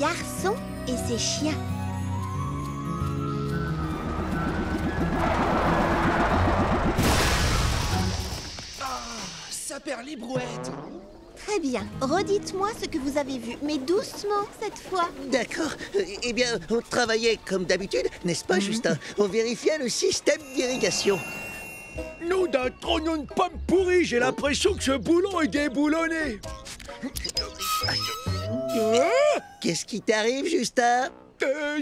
garçon et ses chiens. Ça perd les brouettes. Très bien. Redites-moi ce que vous avez vu, mais doucement cette fois. D'accord. Eh bien, on travaillait comme d'habitude, n'est-ce pas, Justin? On vérifiait le système d'irrigation. Nous, d'un trognon de pommes pourries, j'ai l'impression que ce boulon est déboulonné. Qu'est-ce qui t'arrive, Justin?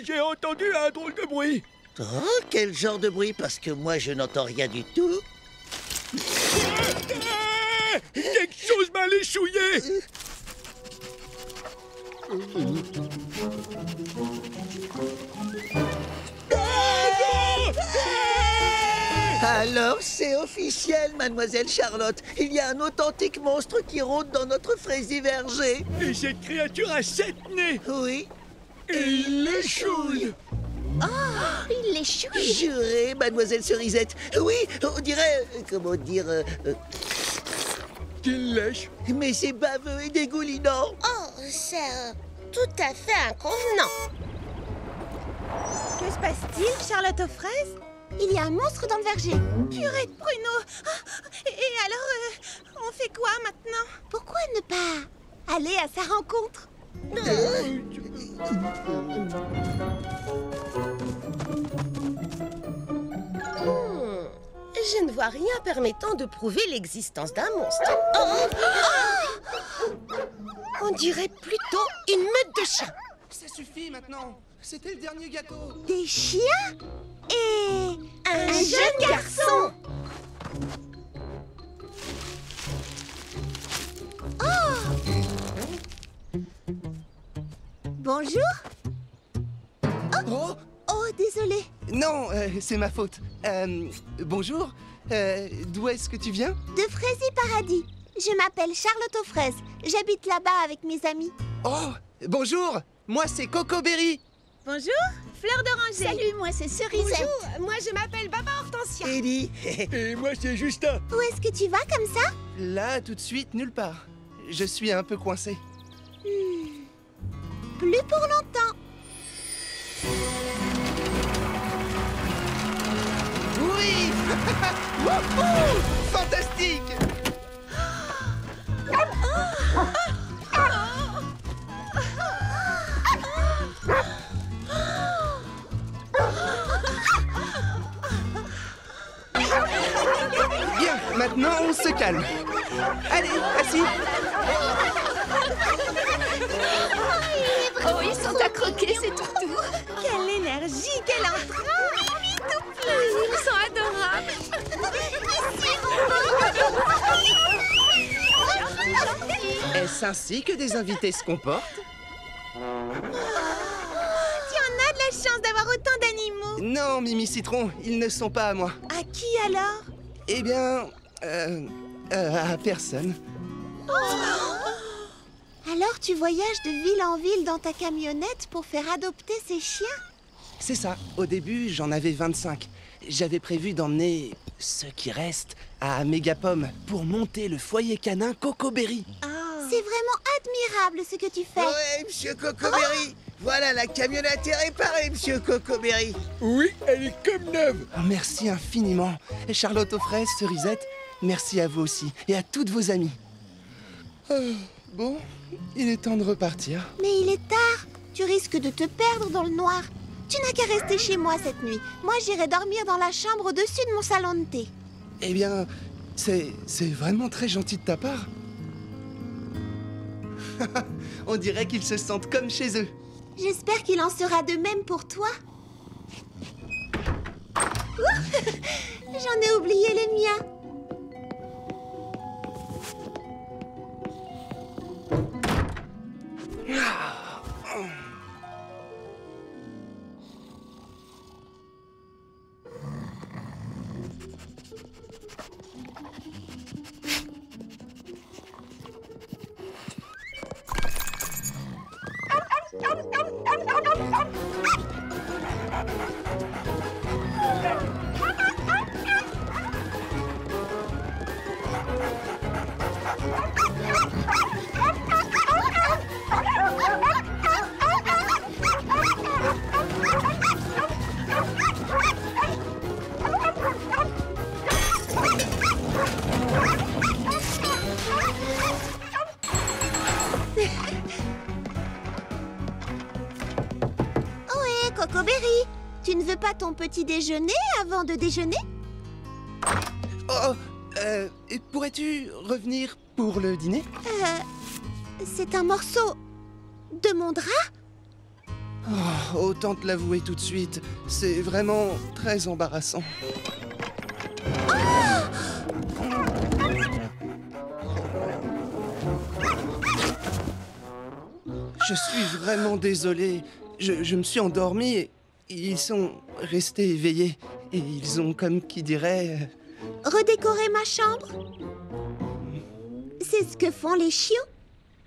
J'ai entendu un drôle de bruit. Oh, quel genre de bruit? Parce que moi, je n'entends rien du tout. Quelque chose m'a l'échouillé. Alors, c'est officiel, mademoiselle Charlotte. Il y a un authentique monstre qui rôde dans notre fraisier verger. Et cette créature a 7 nez. Oui. Et il l'échouille. Oh, il l'échouille. Juré, mademoiselle Cerisette. Oui, on dirait... comment dire... Qu'il lèche. mais c'est baveux et dégoulinant. Oh, c'est tout à fait inconvenant. Que se passe-t-il, Charlotte aux fraises? Il y a un monstre dans le verger. Purée de pruneaux. Et alors, on fait quoi maintenant? Pourquoi ne pas aller à sa rencontre? Je ne vois rien permettant de prouver l'existence d'un monstre. Oh! On dirait plutôt une meute de chiens. Ça suffit maintenant. C'était le dernier gâteau. Des chiens et Un jeune garçon. Bonjour. Oh Oh, désolé. non, c'est ma faute. Bonjour. D'où est-ce que tu viens? De Fraisier Paradis. Je m'appelle Charlotte aux fraises. J'habite là-bas avec mes amis. Oh, bonjour. Moi, c'est Coco Berry. Bonjour, Fleur d'oranger. Salut, moi c'est Cerisette. Bonjour, moi je m'appelle Baba Hortensia. Ellie. Et moi, c'est Justin. Où est-ce que tu vas comme ça? Là, tout de suite, nulle part. Je suis un peu coincé. Plus pour longtemps. Oui. Wouhou! Fantastique. Bien, maintenant on se calme. Allez, assis. Oh, ils sont à croquer, c'est tout. Quelle énergie, quel entrain. Ils sont adorables. Est-ce ainsi que des invités se comportent? Tu en as de la chance d'avoir autant d'animaux. Non, Mimi Citron, ils ne sont pas à moi. À qui alors? Eh bien, à personne. Alors tu voyages de ville en ville dans ta camionnette pour faire adopter ces chiens? C'est ça. Au début, j'en avais 25. J'avais prévu d'emmener ceux qui restent à Mégapom pour monter le foyer canin Coco Berry. C'est vraiment admirable ce que tu fais. Ouais, monsieur Cocoberry. Voilà, la camionnette est réparée, monsieur Cocoberry. Oui, elle est comme neuve. Oh, merci infiniment. Charlotte aux fraises, Cerisette, merci à vous aussi et à toutes vos amies. Bon, il est temps de repartir. Mais il est tard. Tu risques de te perdre dans le noir. Tu n'as qu'à rester chez moi cette nuit. Moi, j'irai dormir dans la chambre au-dessus de mon salon de thé. Eh bien, c'est vraiment très gentil de ta part. On dirait qu'ils se sentent comme chez eux. J'espère qu'il en sera de même pour toi. J'en ai oublié les miens. Cocoberry, tu ne veux pas ton petit déjeuner avant de déjeuner? Oh, pourrais-tu revenir pour le dîner? C'est un morceau de mon drap? Oh, autant te l'avouer tout de suite, c'est vraiment très embarrassant. Je suis vraiment désolé. Je me suis endormi et ils sont restés éveillés. Et ils ont, comme qui dirait... Redécorer ma chambre? C'est ce que font les chiots?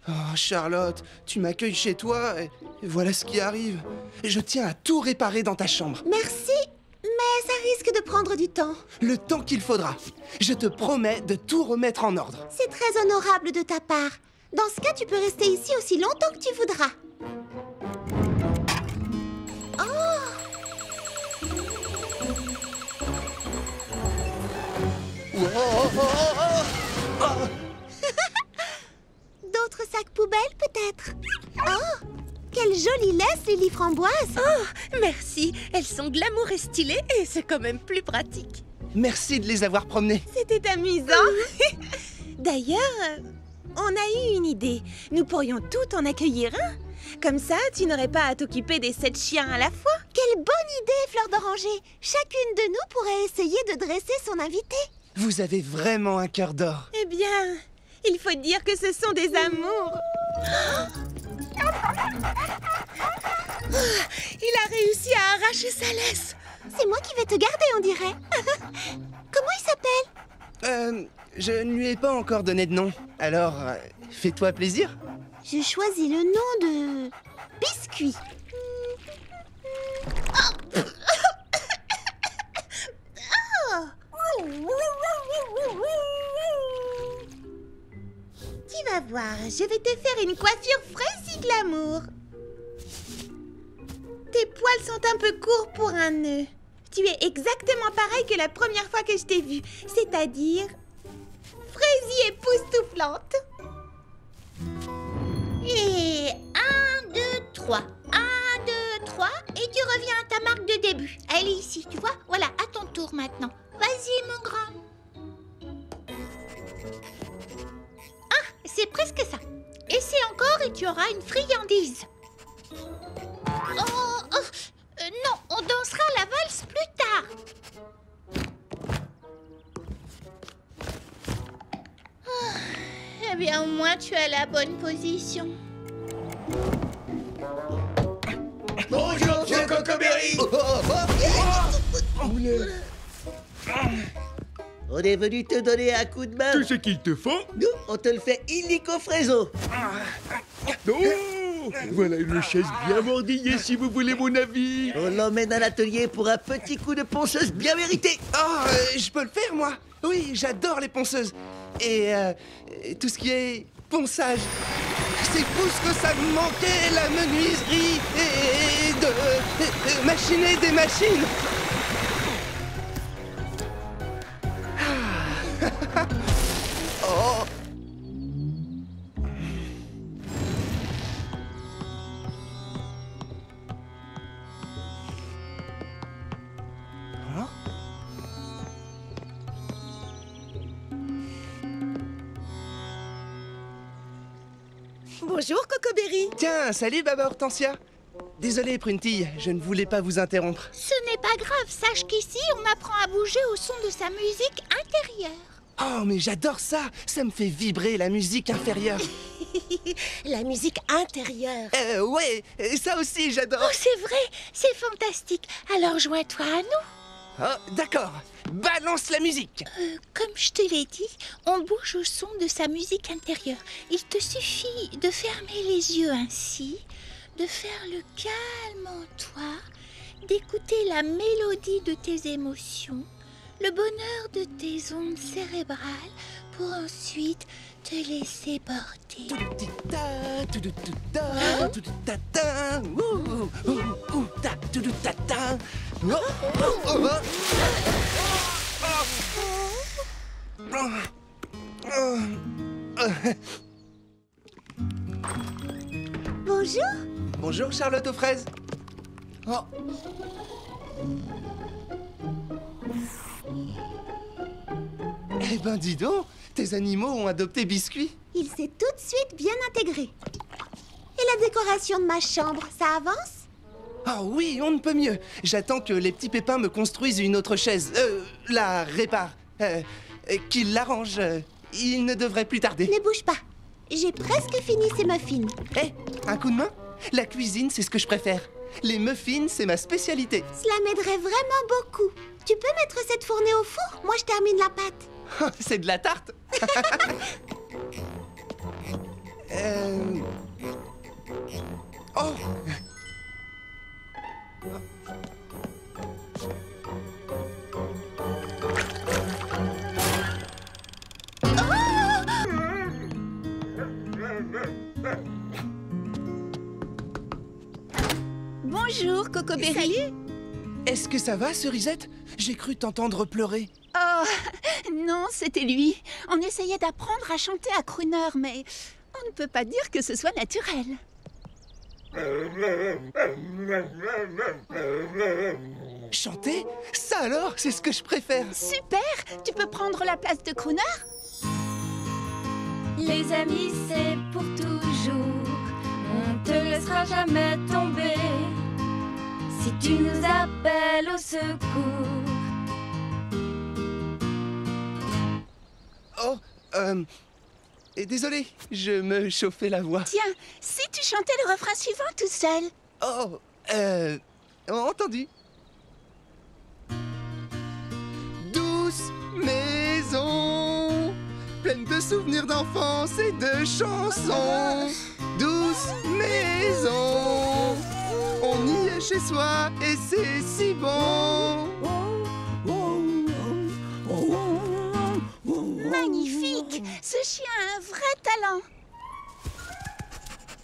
Oh, Charlotte, tu m'accueilles chez toi et voilà ce qui arrive. Je tiens à tout réparer dans ta chambre. Merci, mais ça risque de prendre du temps. Le temps qu'il faudra. Je te promets de tout remettre en ordre. C'est très honorable de ta part. Dans ce cas, tu peux rester ici aussi longtemps que tu voudras. D'autres sacs poubelles, peut-être? Oh, quelle jolie laisse, Lily Framboise! Oh, merci. Elles sont glamour et stylées et c'est quand même plus pratique. Merci de les avoir promenés. C'était amusant. D'ailleurs, on a eu une idée. Nous pourrions tout en accueillir un. Comme ça, tu n'aurais pas à t'occuper des 7 chiens à la fois. Quelle bonne idée, Fleur d'Oranger! Chacune de nous pourrait essayer de dresser son invité. Vous avez vraiment un cœur d'or. Eh bien, il faut dire que ce sont des amours. Il a réussi à arracher sa laisse. C'est moi qui vais te garder, on dirait. Comment il s'appelle? Je ne lui ai pas encore donné de nom. Alors, fais-toi plaisir. Je choisis le nom de... Biscuit. Tu vas voir, je vais te faire une coiffure fraise et glamour. Tes poils sont un peu courts pour un nœud. Tu es exactement pareil que la première fois que je t'ai vue, c'est-à-dire fraise époustouflante. Et 1, 2, 3. 1, 2, 3. Et tu reviens à ta marque de début. Elle est ici, tu vois? Voilà, à ton tour maintenant. Vas-y, mon grand. Ah, c'est presque ça. Essaie encore et tu auras une friandise. Non, on dansera la valse plus tard. Eh bien, au moins, tu as la bonne position. Bonjour, monsieur Cocoberry. On est venu te donner un coup de main. Tu sais qu'il te faut? Nous, on te le fait illico frézo. Oh, voilà une chaise bien mordillée si vous voulez mon avis. On l'emmène à l'atelier pour un petit coup de ponceuse bien mérité. Oh, je peux le faire, moi. Oui, j'adore les ponceuses. Et tout ce qui est ponçage. C'est tout ce que ça me manquait, la menuiserie et de machiner des machines. Oh. Hein? Bonjour, Cocoberry. Tiens, salut Baba Hortensia. Désolé, Prunty, je ne voulais pas vous interrompre. Ce n'est pas grave, sache qu'ici, on apprend à bouger au son de sa musique intérieure. Oh, mais j'adore ça. Ça me fait vibrer la musique inférieure. La musique intérieure. Ouais, ça aussi, j'adore. Oh, c'est vrai, c'est fantastique. Alors joins-toi à nous. Oh, d'accord. Balance la musique. Comme je te l'ai dit, on bouge au son de sa musique intérieure. Il te suffit de fermer les yeux ainsi, de faire le calme en toi, d'écouter la mélodie de tes émotions, le bonheur de tes ondes cérébrales pour ensuite te laisser porter. Bonjour. Bonjour Charlotte aux fraises. Oh. Eh ben dis donc, tes animaux ont adopté Biscuit. Il s'est tout de suite bien intégré. Et la décoration de ma chambre, ça avance? Oh oui, on ne peut mieux. J'attends que les petits pépins me construisent une autre chaise. La réparent. Qu'ils l'arrangent. Il ne devrait plus tarder. Ne bouge pas. J'ai presque fini ces muffins. Eh, un coup de main? La cuisine, c'est ce que je préfère. Les muffins, c'est ma spécialité. Cela m'aiderait vraiment beaucoup. Tu peux mettre cette fournée au four? Moi, je termine la pâte. C'est de la tarte. Oh. Bonjour, Cocoberry. Salut. Est-ce que ça va, Cerisette? J'ai cru t'entendre pleurer. Oh, non, c'était lui. On essayait d'apprendre à chanter à crooner, mais on ne peut pas dire que ce soit naturel. Chanter? Ça alors, c'est ce que je préfère. Super! Tu peux prendre la place de crooner? Les amis, c'est pour toujours. On te laissera jamais tomber. Si tu nous appelles au secours. Oh, désolé, je me chauffais la voix. Tiens, si tu chantais le refrain suivant tout seul. Oh, entendu. Douce maison, pleine de souvenirs d'enfance et de chansons. Douce maison, on y est chez soi et c'est si bon. Magnifique! Ce chien a un vrai talent.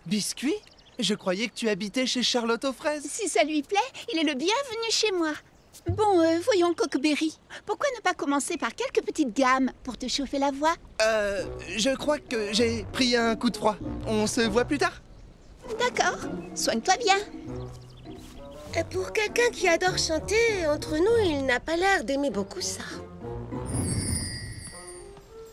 Biscuit? Je croyais que tu habitais chez Charlotte aux fraises. Si ça lui plaît, il est le bienvenu chez moi. Bon, voyons, Cocoberry. Pourquoi ne pas commencer par quelques petites gammes pour te chauffer la voix? Je crois que j'ai pris un coup de froid. On se voit plus tard? D'accord. Soigne-toi bien. Pour quelqu'un qui adore chanter, entre nous, il n'a pas l'air d'aimer beaucoup ça.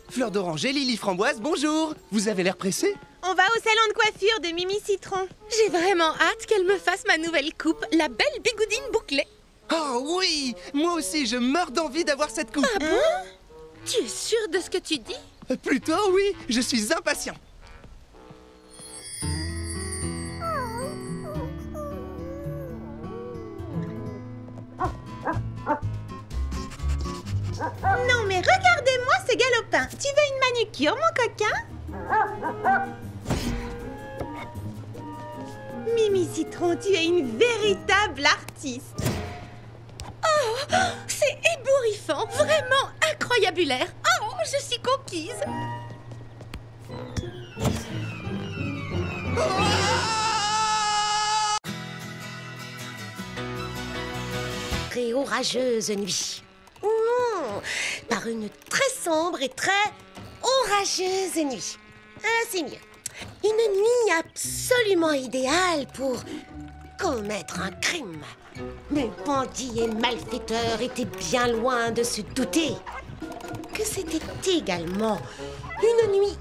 Fleur d'oranger, Lily Framboise, bonjour. Vous avez l'air pressé? On va au salon de coiffure de Mimi Citron. J'ai vraiment hâte qu'elle me fasse ma nouvelle coupe, la belle bigoudine bouclée. Oh oui! Moi aussi, je meurs d'envie d'avoir cette coupe. Ah bon? Tu es sûre de ce que tu dis? Plutôt oui, je suis impatient. Non mais regardez-moi ce galopin. Tu veux une manucure, mon coquin? Mimi Citron, tu es une véritable artiste. Oh, c'est ébouriffant, vraiment incroyabulaire. Oh, je suis conquise. Très orageuse nuit. Non, par une très sombre et très orageuse nuit. Ah, c'est mieux. Une nuit absolument idéale pour commettre un crime. Mais bandits et malfaiteurs étaient bien loin de se douter que c'était également une nuit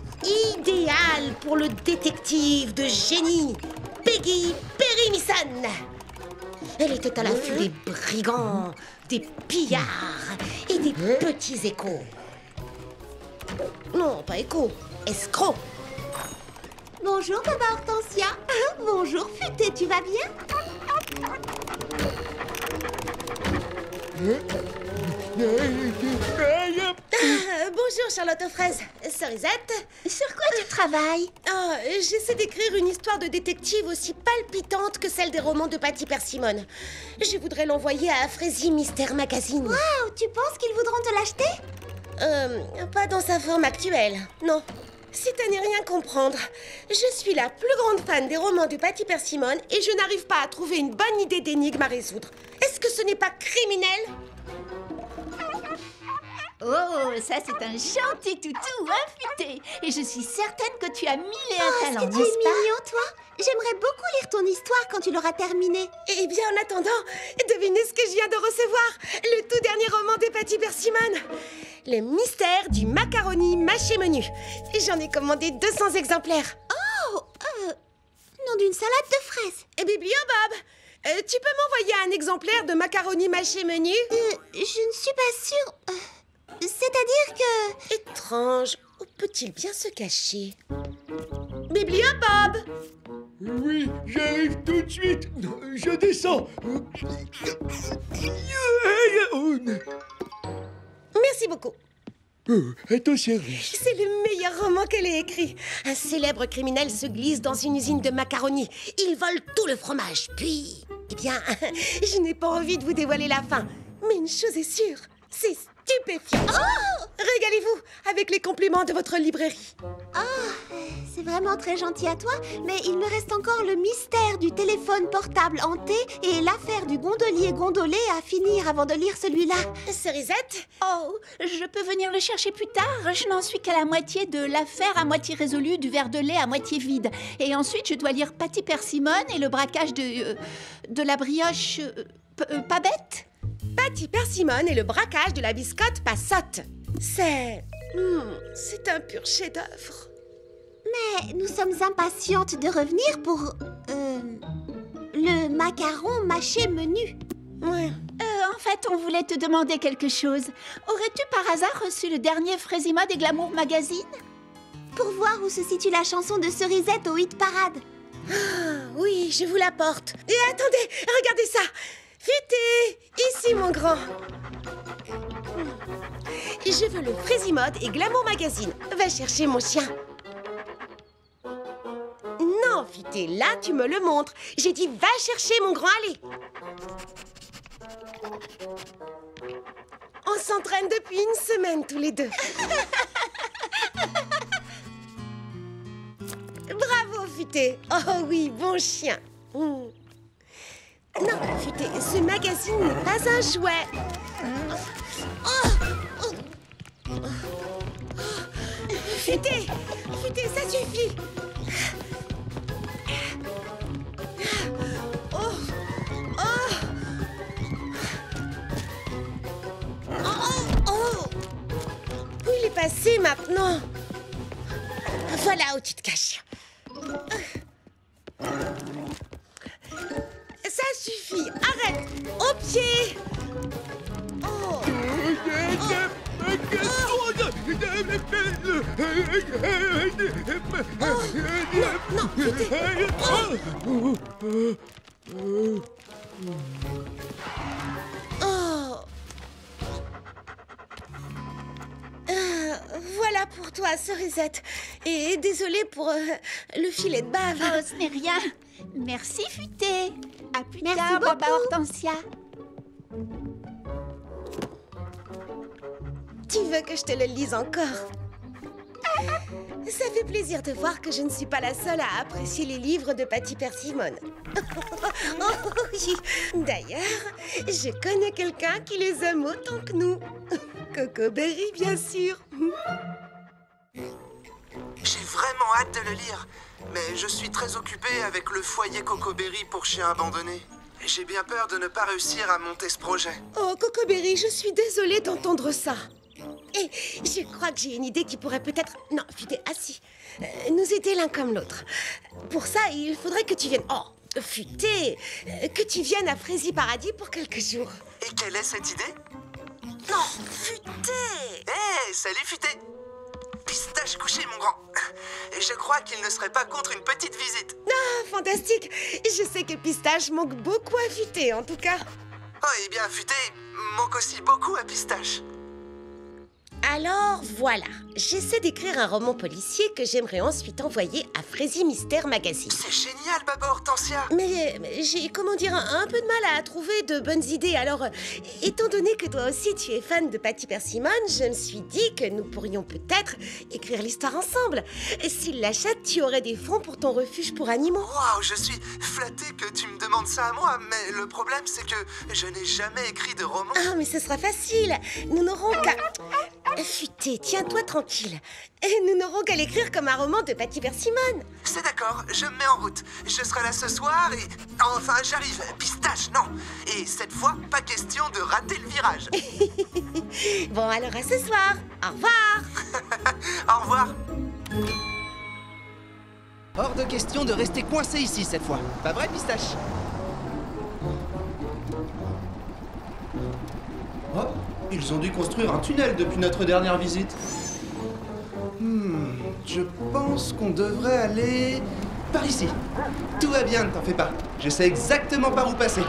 idéale pour le détective de génie, Peggy Perry-Misson. Elle était à l'affût des brigands, des pillards et des petits échos. Non, pas échos, escrocs. Bonjour, Papa Hortensia. Bonjour, Futé, tu vas bien? Bonjour, Charlotte aux fraises. Cerisette. Sur quoi tu travailles? Oh, j'essaie d'écrire une histoire de détective aussi palpitante que celle des romans de Patty Persimmon. Je voudrais l'envoyer à Frézy Mystère Magazine. Waouh, tu penses qu'ils voudront te l'acheter? Pas dans sa forme actuelle, non. C'est à n'y rien comprendre. Je suis la plus grande fan des romans de Patty Persimmon et je n'arrive pas à trouver une bonne idée d'énigme à résoudre. Est-ce que ce n'est pas criminel? Oh, ça c'est un gentil toutou, hein, Futé. Et je suis certaine que tu as mille et un talents, Est-ce que tu es n'est-ce pas? mignon, toi? J'aimerais beaucoup lire ton histoire quand tu l'auras terminée. Eh bien, en attendant, devinez ce que je viens de recevoir. Le tout dernier roman de Patty Persimmon. Le mystère du macaroni mâché menu. J'en ai commandé 200 exemplaires. Nom d'une salade de fraises. Bibliobob, tu peux m'envoyer un exemplaire de macaroni mâché menu? Je ne suis pas sûre. C'est-à-dire que... Étrange, où peut-il bien se cacher? Bibliobob! Oui, j'arrive tout de suite. Je descends. Merci beaucoup. À ton service. C'est le meilleur roman qu'elle ait écrit. Un célèbre criminel se glisse dans une usine de macaroni. Il vole tout le fromage. Puis, eh bien, je n'ai pas envie de vous dévoiler la fin. Mais une chose est sûre, c'est stupéfiant. Régalez-vous avec les compliments de votre librairie. C'est vraiment très gentil à toi, mais il me reste encore le mystère du téléphone portable hanté et l'affaire du gondolier gondolé à finir avant de lire celui-là. Cerisette? Oh, je peux venir le chercher plus tard. Je n'en suis qu'à la moitié de l'affaire à moitié résolue du verre de lait à moitié vide. Et ensuite, je dois lire Patty Persimmon et le braquage de la brioche pas bête. Patty Persimmon et le braquage de la biscotte pas sotte. C'est un pur chef-d'œuvre. Mais nous sommes impatientes de revenir pour... le macaron mâché menu. Ouais. En fait, on voulait te demander quelque chose. Aurais-tu par hasard reçu le dernier Frésima des Glamour Magazine? Pour voir où se situe la chanson de Cerisette au hit parade. Oui, je vous l'apporte. Et attendez, regardez ça. Futé, ici mon grand. Je veux le Frésimode et Glamour Magazine. Va chercher mon chien. Non, Futé, là tu me le montres. J'ai dit va chercher mon grand, allez. On s'entraîne depuis une semaine tous les deux. Bravo, Futé. Oh oui, bon chien. Non, Futé, ce magazine n'est pas un jouet. Futé, ça suffit. Où il est passé maintenant? Voilà où tu te caches. Ça suffit, arrête. Au pied. Non, voilà pour toi, Cerisette. Et désolée pour le filet de bave. Oh, ce n'est rien. Merci, Futé. À plus Merci tard, Baba beaucoup. Hortensia. Tu veux que je te le lise encore? Ça fait plaisir de voir que je ne suis pas la seule à apprécier les livres de Patty Persimmon. Oh oui. D'ailleurs, je connais quelqu'un qui les aime autant que nous. Coco Berry, bien sûr. J'ai vraiment hâte de le lire, mais je suis très occupé avec le foyer Cocoberry pour chiens abandonnés. J'ai bien peur de ne pas réussir à monter ce projet. Oh, Coco Berry, je suis désolée d'entendre ça. Et je crois que j'ai une idée qui pourrait peut-être... Non, Futé, assis. Nous aider l'un comme l'autre. Pour ça, il faudrait que tu viennes... Oh, Futé, que tu viennes à Frézy Paradis pour quelques jours. Et quelle est cette idée? Non, Futé! Hé, salut Futé! Pistache couché, mon grand. Et je crois qu'il ne serait pas contre une petite visite. Ah, fantastique. Je sais que Pistache manque beaucoup à Futé, en tout cas. Oh, eh bien, Futé manque aussi beaucoup à Pistache. Alors, voilà. J'essaie d'écrire un roman policier que j'aimerais ensuite envoyer à Frézy Mystère Magazine. C'est génial, Baba Hortensia. Mais j'ai, comment dire, un peu de mal à trouver de bonnes idées. Alors, étant donné que toi aussi tu es fan de Patty Persimmon, je me suis dit que nous pourrions peut-être écrire l'histoire ensemble. S'il l'achète, tu aurais des fonds pour ton refuge pour animaux. Waouh, je suis flatté que tu me demandes ça à moi, mais le problème c'est que je n'ai jamais écrit de roman. Ah, mais ce sera facile. Nous n'aurons qu'à... Futé, tiens-toi tranquille. Nous n'aurons qu'à l'écrire comme un roman de Patty Persimone. C'est d'accord, je me mets en route. Je serai là ce soir et... Enfin, j'arrive. Pistache, non. Et cette fois, pas question de rater le virage. Bon, alors à ce soir. Au revoir. Au revoir. Hors de question de rester coincé ici cette fois. Pas vrai, Pistache? Oh, ils ont dû construire un tunnel depuis notre dernière visite. Je pense qu'on devrait aller... par ici. Tout va bien, ne t'en fais pas. Je sais exactement par où passer.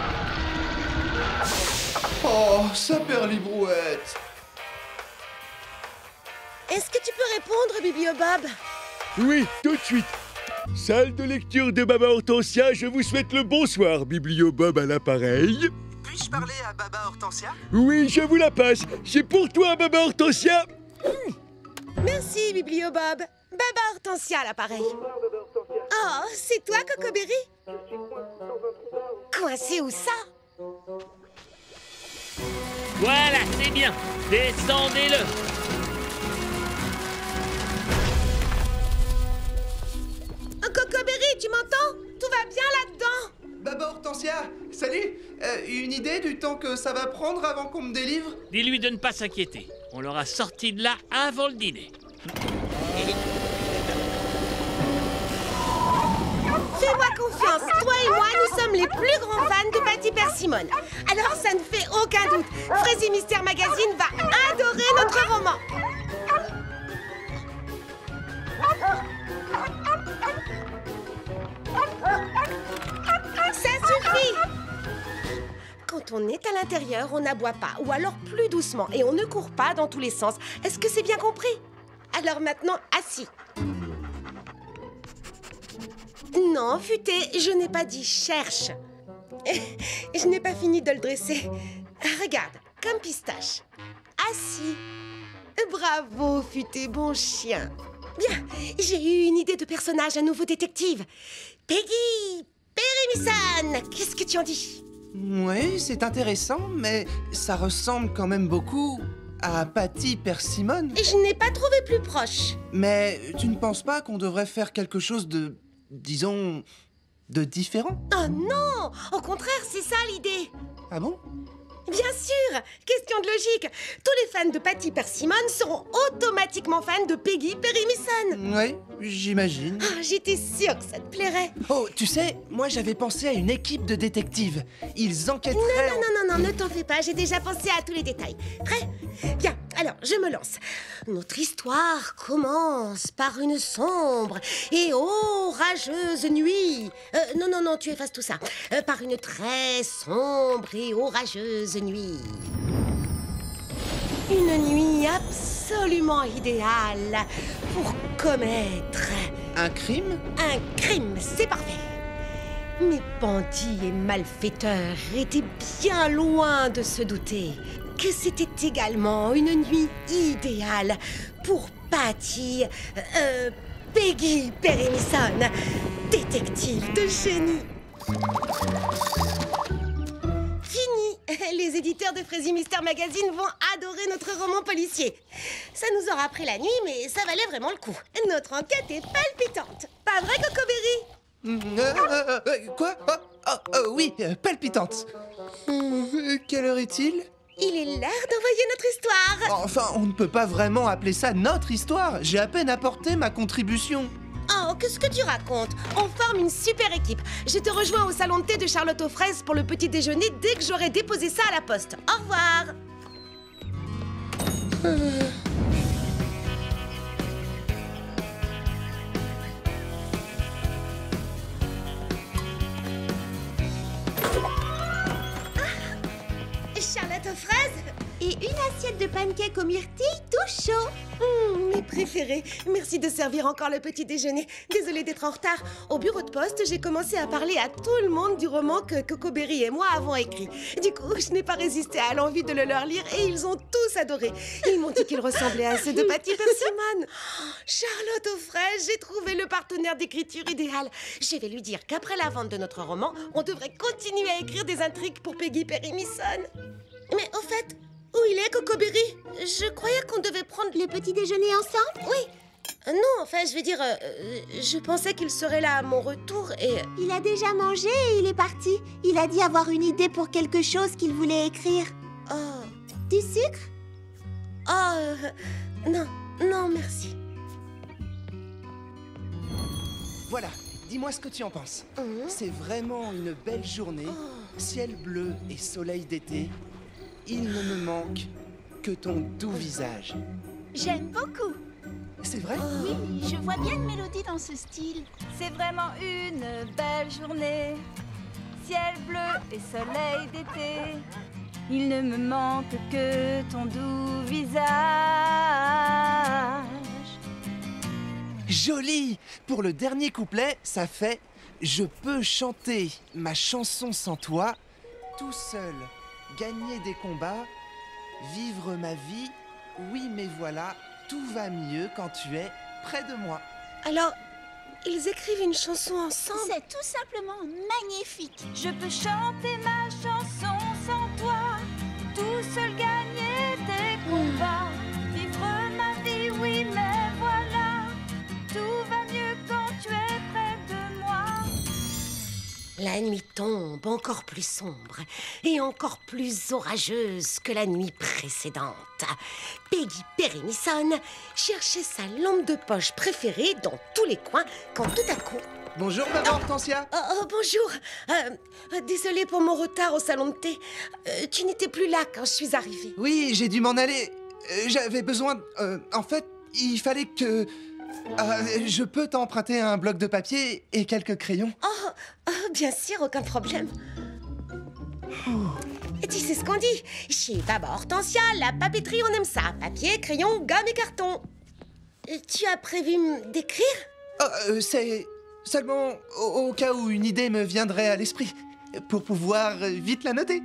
Oh, sa perlibrouette. Est-ce que tu peux répondre, Bibliobob? Oui, tout de suite. Salle de lecture de Baba Hortensia, je vous souhaite le bonsoir, Bibliobob à l'appareil. Puis-je parler à Baba Hortensia? Oui, je vous la passe. C'est pour toi, Baba Hortensia. Merci, Bibliobob. Baba Hortensia à l'appareil. Oh, c'est toi, Cocoberry? Coincé où ça? Voilà, c'est bien. Descendez-le. Cocoberry, tu m'entends? Tout va bien là-dedans? Baba Hortensia, salut. Une idée du temps que ça va prendre avant qu'on me délivre? Dis-lui de ne pas s'inquiéter. On l'aura sorti de là avant le dîner. Fais-moi confiance, toi et moi, nous sommes les plus grands fans de Patty Persimone. Alors ça ne fait aucun doute, Fraise Mystère Magazine va adorer notre roman. Ça suffit! Quand on est à l'intérieur, on n'aboie pas, ou alors plus doucement, et on ne court pas dans tous les sens. Est-ce que c'est bien compris? Alors maintenant, assis. Non, Futé, je n'ai pas dit cherche. Je n'ai pas fini de le dresser. Regarde, comme Pistache. Assis. Bravo, Futé, bon chien. Bien, j'ai eu une idée de personnage, un nouveau détective. Peggy Perrimison, qu'est-ce que tu en dis? Oui, c'est intéressant, mais ça ressemble quand même beaucoup à Patty Persimone. Je n'ai pas trouvé plus proche. Mais tu ne penses pas qu'on devrait faire quelque chose de, disons, de différent? Oh non! Au contraire, c'est ça l'idée. Ah bon? Bien sûr! Question de logique. Tous les fans de Patty Persimone seront automatiquement fans de Peggy Perrimison. Oui, j'imagine. Oh, j'étais sûre que ça te plairait. Oh, tu sais, moi j'avais pensé à une équipe de détectives. Ils enquêteraient... Non, ne t'en fais pas, j'ai déjà pensé à tous les détails. Prêt? Bien, alors, je me lance. Notre histoire commence par une sombre et orageuse nuit. Non, tu effaces tout ça. Par une très sombre et orageuse nuit. Une nuit absolument idéale pour commettre... Un crime? Un crime, c'est parfait. Mais bandits et malfaiteurs étaient bien loin de se douter que c'était également une nuit idéale pour Patty, Peggy Perrimison, détective de génie. Fini. Les éditeurs de Fraise Mystère Magazine vont adorer notre roman policier. Ça nous aura pris la nuit, mais ça valait vraiment le coup. Notre enquête est palpitante. Pas vrai, Cocoberry? Quoi? Oui, palpitante. Quelle heure est-il? Il est l'heure d'envoyer notre histoire. Enfin, on ne peut pas vraiment appeler ça notre histoire. J'ai à peine apporté ma contribution. Oh, qu'est-ce que tu racontes? On forme une super équipe. Je te rejoins au salon de thé de Charlotte aux fraises pour le petit déjeuner dès que j'aurai déposé ça à la poste. Au revoir. Charlotte aux fraises et une assiette de pancakes aux myrtilles tout chaud. Mes préférés. Merci de servir encore le petit déjeuner. Désolée d'être en retard. Au bureau de poste, j'ai commencé à parler à tout le monde du roman que Cocoberry et moi avons écrit. Du coup, je n'ai pas résisté à l'envie de le leur lire et ils ont tous adoré. Ils m'ont dit qu'il ressemblait à ceux de Patty Persimone. Charlotte aux fraises, j'ai trouvé le partenaire d'écriture idéal. Je vais lui dire qu'après la vente de notre roman, on devrait continuer à écrire des intrigues pour Peggy Perrimison. Mais au fait, Où il est, Cocoberry? Je croyais qu'on devait prendre Le petit déjeuner ensemble? Oui. Non, enfin, je veux dire, je pensais qu'il serait là à mon retour et... Il a déjà mangé et il est parti. Il a dit avoir une idée pour quelque chose qu'il voulait écrire. Oh, Du sucre? non, non, merci. Voilà, dis-moi ce que tu en penses. C'est vraiment une belle journée, ciel bleu et soleil d'été. Il ne me manque que ton doux visage. J'aime beaucoup. C'est vrai? Oui, je vois bien une mélodie dans ce style. C'est vraiment une belle journée. Ciel bleu et soleil d'été. Il ne me manque que ton doux visage. Joli! Pour le dernier couplet, ça fait « Je peux chanter ma chanson sans toi, tout seul, gagner des combats, vivre ma vie, oui mais voilà, tout va mieux quand tu es près de moi. » Alors, ils écrivent une chanson ensemble? C'est tout simplement magnifique. Je peux chanter ma chanson sans toi, tout seul gagner des combats, vivre ma vie, oui mais voilà, tout va mieux quand tu es près de moi. La nuit tombe encore plus sombre et encore plus orageuse que la nuit précédente. Peggy Perennisson cherchait sa lampe de poche préférée dans tous les coins quand tout à coup... Bonjour maman Hortensia. Bonjour. Désolée pour mon retard au salon de thé. Tu n'étais plus là quand je suis arrivée. Oui, j'ai dû m'en aller. J'avais besoin... en fait, il fallait que... je peux t'emprunter un bloc de papier et quelques crayons? Bien sûr, aucun problème. Et tu sais ce qu'on dit? Chez Baba Hortensia, la papeterie, on aime ça. Papier, crayon, gomme et carton. Tu as prévu d'écrire? C'est seulement au cas où une idée me viendrait à l'esprit, pour pouvoir vite la noter.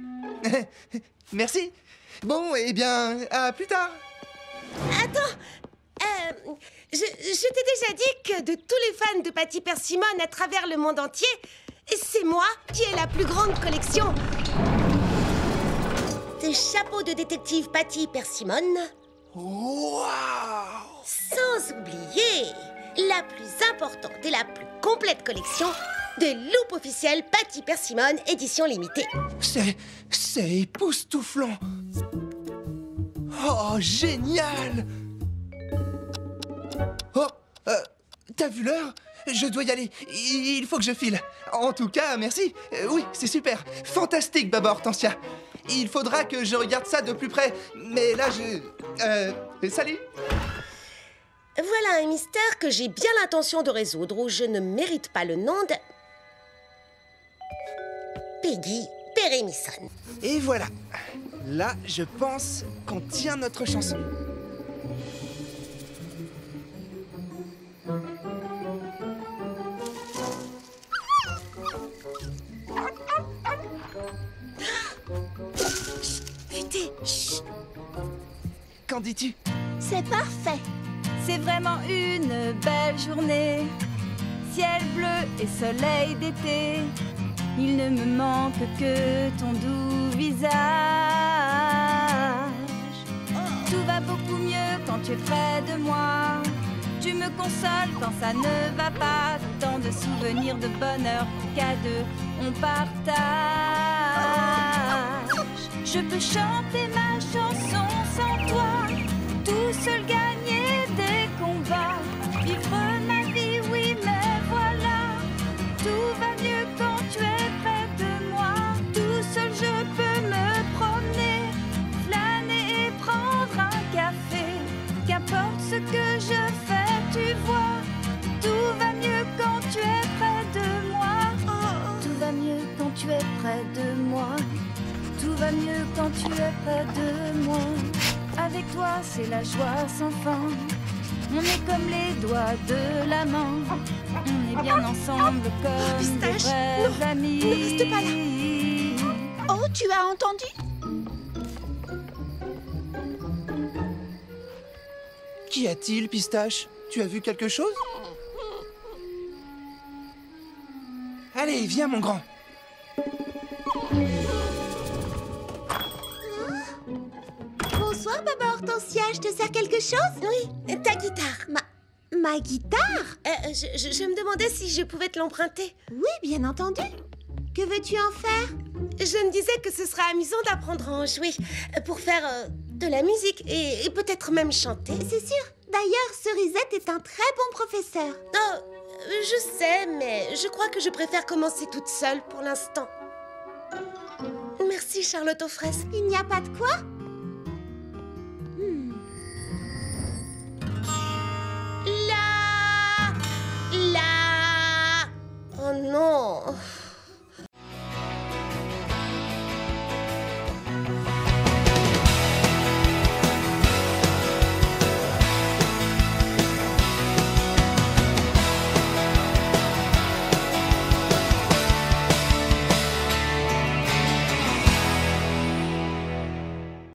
Merci. Bon, eh bien, à plus tard. Attends, je t'ai déjà dit que de tous les fans de Patty Persimmon à travers le monde entier, c'est moi qui ai la plus grande collection de chapeaux de détective Patty Persimmon. Waouh! Sans oublier la plus importante et la plus complète collection de loupes officielles Patty Persimmon édition limitée. C'est époustouflant. Oh, génial! Oh, t'as vu l'heure? Je dois y aller. Il faut que je file. En tout cas, merci. Oui, c'est super. Fantastique, Baba Hortensia. Il faudra que je regarde ça de plus près. Mais là, salut! Voilà un mystère que j'ai bien l'intention de résoudre, où je ne mérite pas le nom de... Peggy Perennisson. Et voilà. Là, je pense qu'on tient notre chanson. Futé, chut. Qu'en dis-tu? C'est parfait. C'est vraiment une belle journée. Ciel bleu et soleil d'été. Il ne me manque que ton doux visage. Tout va beaucoup mieux quand tu es près de moi. Tu me consoles quand ça ne va pas. Tant de souvenirs de bonheur qu'à deux on partage. Je peux chanter ma chanson sans toi, tout seul gagner des combats, vivre ma vie, oui mais voilà, tout va mieux quand tu es près de moi. Tout seul je peux me promener, flâner et prendre un café. Qu'importe ce que je fais, tu vois, tout va mieux quand tu es près de moi. Tout va mieux quand tu es près de moi. Tout va mieux quand tu es près de moi. Avec toi, c'est la joie sans fin. On est comme les doigts de la main. On est bien ensemble comme des vrais amis. Ne reste pas là. Oh, tu as entendu? Qu'y a-t-il, Pistache? Tu as vu quelque chose? Allez, viens, mon grand. Hortensia, je te sers quelque chose? Oui, ta guitare. Ma guitare? Je me demandais si je pouvais te l'emprunter. Oui, bien entendu. Que veux-tu en faire? Je me disais que ce sera amusant d'apprendre à en jouer pour faire de la musique et peut-être même chanter. C'est sûr. D'ailleurs, Cerisette est un très bon professeur. Oh, je sais, mais je crois que je préfère commencer toute seule pour l'instant. Merci, Charlotte aux fraises. Il n'y a pas de quoi? La. Oh non.